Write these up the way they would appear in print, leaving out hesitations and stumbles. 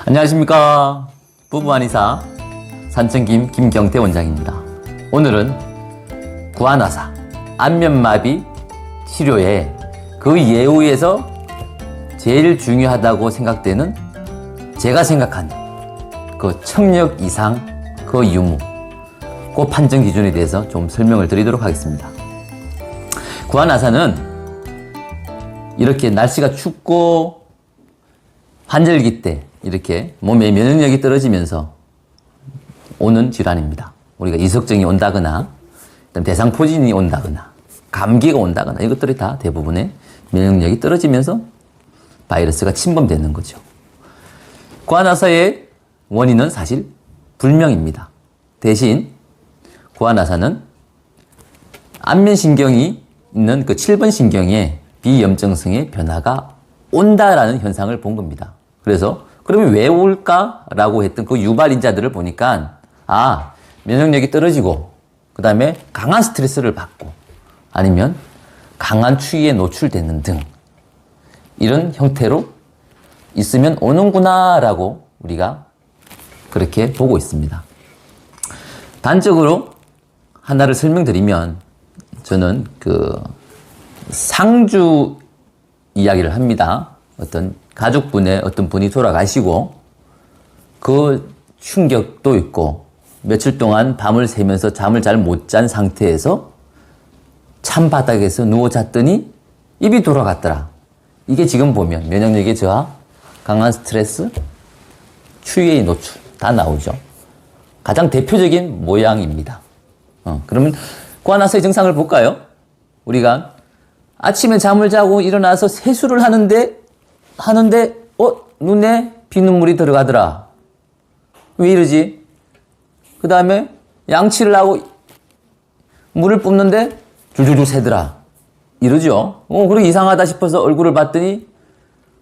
안녕하십니까. 부부한의사 산청김 김경태 원장입니다. 오늘은 구안화사, 안면마비 치료에 그 예후에서 제일 중요하다고 생각되는 제가 생각하는 그 청력 이상 그 유무, 그 판정 기준에 대해서 좀 설명을 드리도록 하겠습니다. 구안화사는 이렇게 날씨가 춥고 환절기 때 이렇게 몸의 면역력이 떨어지면서 오는 질환입니다. 우리가 이석증이 온다거나 대상포진이 온다거나 감기가 온다거나 이것들이 다 대부분의 면역력이 떨어지면서 바이러스가 침범되는 거죠. 구안화사의 원인은 사실 불명입니다. 대신 구안화사는 안면신경이 있는 그 7번 신경에 비염증성의 변화가 온다라는 현상을 본 겁니다. 그래서 그러면 왜 올까라고 했던 그 유발인자들을 보니까 면역력이 떨어지고 그 다음에 강한 스트레스를 받고 아니면 강한 추위에 노출되는 등 이런 형태로 있으면 오는구나 라고 우리가 그렇게 보고 있습니다. 단적으로 하나를 설명드리면 저는 그 상주 이야기를 합니다. 어떤 가족분의 어떤 분이 돌아가시고 그 충격도 있고 며칠 동안 밤을 새면서 잠을 잘 못 잔 상태에서 찬바닥에서 누워 잤더니 입이 돌아갔더라. 이게 지금 보면 면역력의 저하, 강한 스트레스, 추위의 노출 다 나오죠. 가장 대표적인 모양입니다. 그러면 구안화사의 증상을 볼까요? 우리가 아침에 잠을 자고 일어나서 세수를 하는데 눈에 비눗물이 들어가더라. 왜 이러지? 그 다음에 양치를 하고 물을 뿜는데 줄줄줄 새더라. 이러죠. 그리고 이상하다 싶어서 얼굴을 봤더니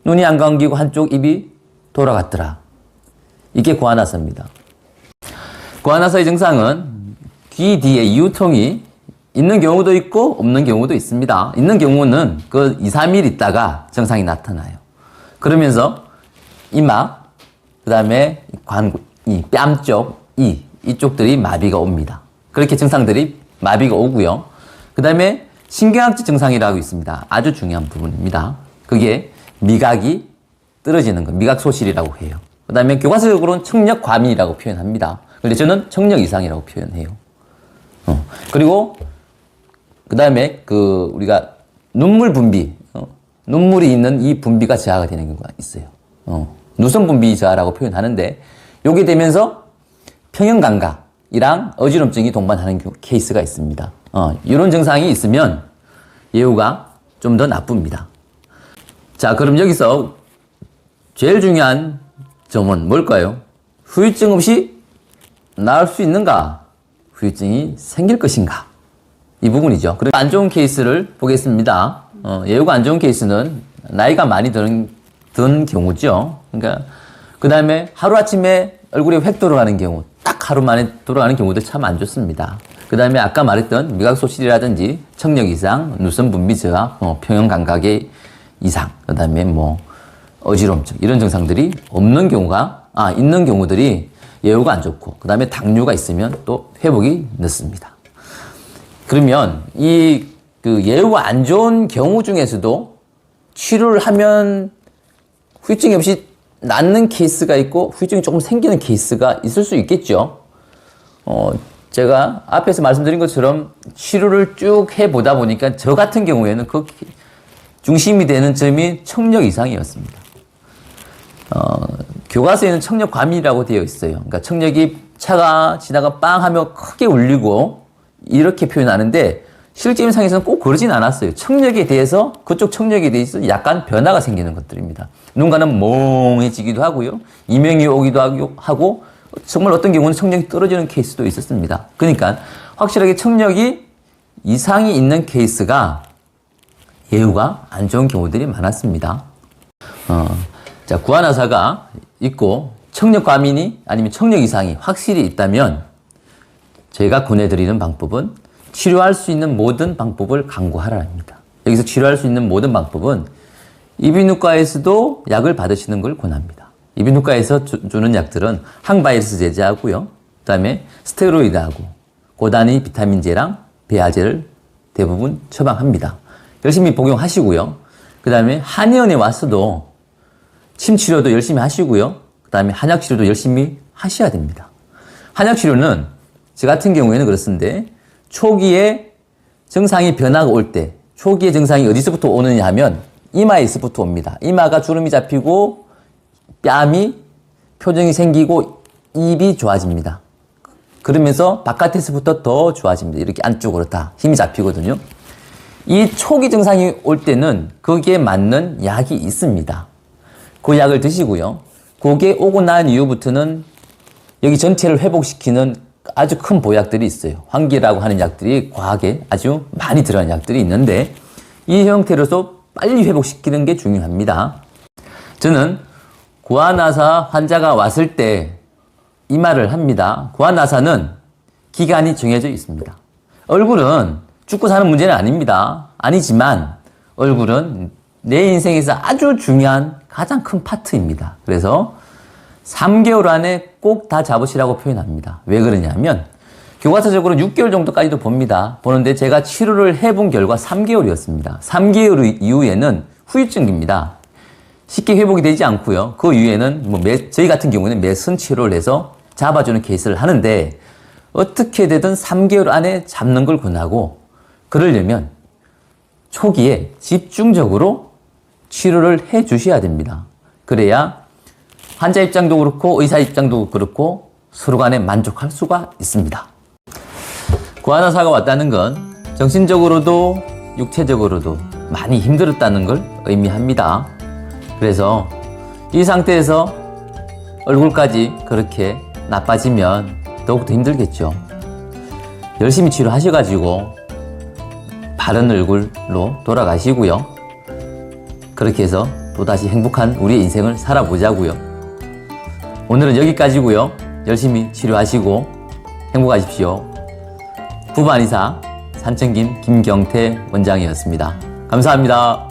눈이 안 감기고 한쪽 입이 돌아갔더라. 이게 구안화사입니다. 구안화사의 증상은 귀 뒤에 이유통이 있는 경우도 있고 없는 경우도 있습니다. 있는 경우는 그 2, 3일 있다가 증상이 나타나요. 그러면서 이마, 그 다음에 뺨 쪽, 이쪽들이 마비가 옵니다. 그렇게 증상들이 마비가 오고요. 그 다음에 신경학적 증상이라고 있습니다. 아주 중요한 부분입니다. 그게 미각이 떨어지는 것, 미각 소실이라고 해요. 그 다음에 교과서적으로는 청력 과민이라고 표현합니다. 근데 저는 청력 이상이라고 표현해요. 그리고 그 다음에 우리가 눈물 분비, 눈물이 있는 이 분비가 저하가 되는 경우가 있어요. 누선 분비 저하라고 표현하는데 요게 되면서 평형감각이랑 어지럼증이 동반하는 케이스가 있습니다. 이런 증상이 있으면 예후가 좀 더 나쁩니다. 자, 그럼 여기서 제일 중요한 점은 뭘까요? 후유증 없이 나을 수 있는가? 후유증이 생길 것인가? 이 부분이죠. 그리고 안 좋은 케이스를 보겠습니다. 예후가 안 좋은 케이스는 나이가 많이 든 경우죠. 그러니까 그 다음에 하루아침에 얼굴에 획 돌아가는 경우, 딱 하루 만에 돌아가는 경우도 참 안 좋습니다. 그 다음에 아까 말했던 미각소실이라든지 청력 이상, 누선 분비 저하, 평형 감각의 이상, 그 다음에 어지럼증 이런 증상들이 없는 경우가 있는 경우들이 예후가 안 좋고 그 다음에 당뇨가 있으면 또 회복이 늦습니다. 그러면 예후가 안 좋은 경우 중에서도 치료를 하면 후유증이 없이 낫는 케이스가 있고 후유증이 조금 생기는 케이스가 있을 수 있겠죠. 제가 앞에서 말씀드린 것처럼 치료를 쭉 해보다 보니까 저 같은 경우에는 그 중심이 되는 점이 청력 이상이었습니다. 교과서에는 청력 과민이라고 되어 있어요. 그러니까 청력이 차가 지나가 빵 하며 크게 울리고 이렇게 표현하는데 실제 임상에서는 꼭 그러진 않았어요. 그쪽 청력에 대해서 약간 변화가 생기는 것들입니다. 누군가는 멍해지기도 하고요. 이명이 오기도 하고 정말 어떤 경우는 청력이 떨어지는 케이스도 있었습니다. 그러니까 확실하게 청력이 이상이 있는 케이스가 예후가 안 좋은 경우들이 많았습니다. 자, 구안화사가 있고 청력 과민이 아니면 청력 이상이 확실히 있다면 제가 권해드리는 방법은 치료할 수 있는 모든 방법을 강구하라 합니다. 여기서 치료할 수 있는 모든 방법은 이비인후과에서도 약을 받으시는 걸 권합니다. 이비인후과에서 주는 약들은 항바이러스 제제하고요. 그 다음에 스테로이드하고 고단위 비타민제랑 배아제를 대부분 처방합니다. 열심히 복용하시고요. 그 다음에 한의원에 와서도 침 치료도 열심히 하시고요. 그 다음에 한약 치료도 열심히 하셔야 됩니다. 한약 치료는 저 같은 경우에는 그렇습니다. 초기에 증상이 변화가 올 때, 초기에 증상이 어디서부터 오느냐 하면 이마에서부터 옵니다. 이마가 주름이 잡히고 뺨이 표정이 생기고 입이 좋아집니다. 그러면서 바깥에서부터 더 좋아집니다. 이렇게 안쪽으로 다 힘이 잡히거든요. 이 초기 증상이 올 때는 거기에 맞는 약이 있습니다. 그 약을 드시고요. 그게 오고 난 이후부터는 여기 전체를 회복시키는 아주 큰 보약들이 있어요. 환기라고 하는 약들이 과하게 아주 많이 들어간 약들이 있는데 이 형태로서 빨리 회복시키는 게 중요합니다. 저는 구아나사 환자가 왔을 때 이 말을 합니다. 구아나사는 기간이 정해져 있습니다. 얼굴은 죽고 사는 문제는 아닙니다. 아니지만 얼굴은 내 인생에서 아주 중요한 가장 큰 파트입니다. 그래서 3개월 안에 꼭 다 잡으시라고 표현합니다. 왜 그러냐면 교과서적으로 6개월 정도까지도 봅니다. 보는데 제가 치료를 해본 결과 3개월이었습니다. 3개월 이후에는 후유증입니다. 쉽게 회복이 되지 않고요. 그 이후에는 저희 같은 경우는 매선 치료를 해서 잡아주는 케이스를 하는데 어떻게 되든 3개월 안에 잡는 걸 권하고 그러려면 초기에 집중적으로 치료를 해 주셔야 됩니다. 그래야 환자 입장도 그렇고 의사 입장도 그렇고 서로 간에 만족할 수가 있습니다. 구아나사가 왔다는 건 정신적으로도 육체적으로도 많이 힘들었다는 걸 의미합니다. 그래서 이 상태에서 얼굴까지 그렇게 나빠지면 더욱더 힘들겠죠. 열심히 치료하셔가지고 바른 얼굴로 돌아가시고요. 그렇게 해서 또다시 행복한 우리의 인생을 살아보자고요. 오늘은 여기까지고요. 열심히 치료하시고 행복하십시오. 부부한의사 산청김 김경태 원장이었습니다. 감사합니다.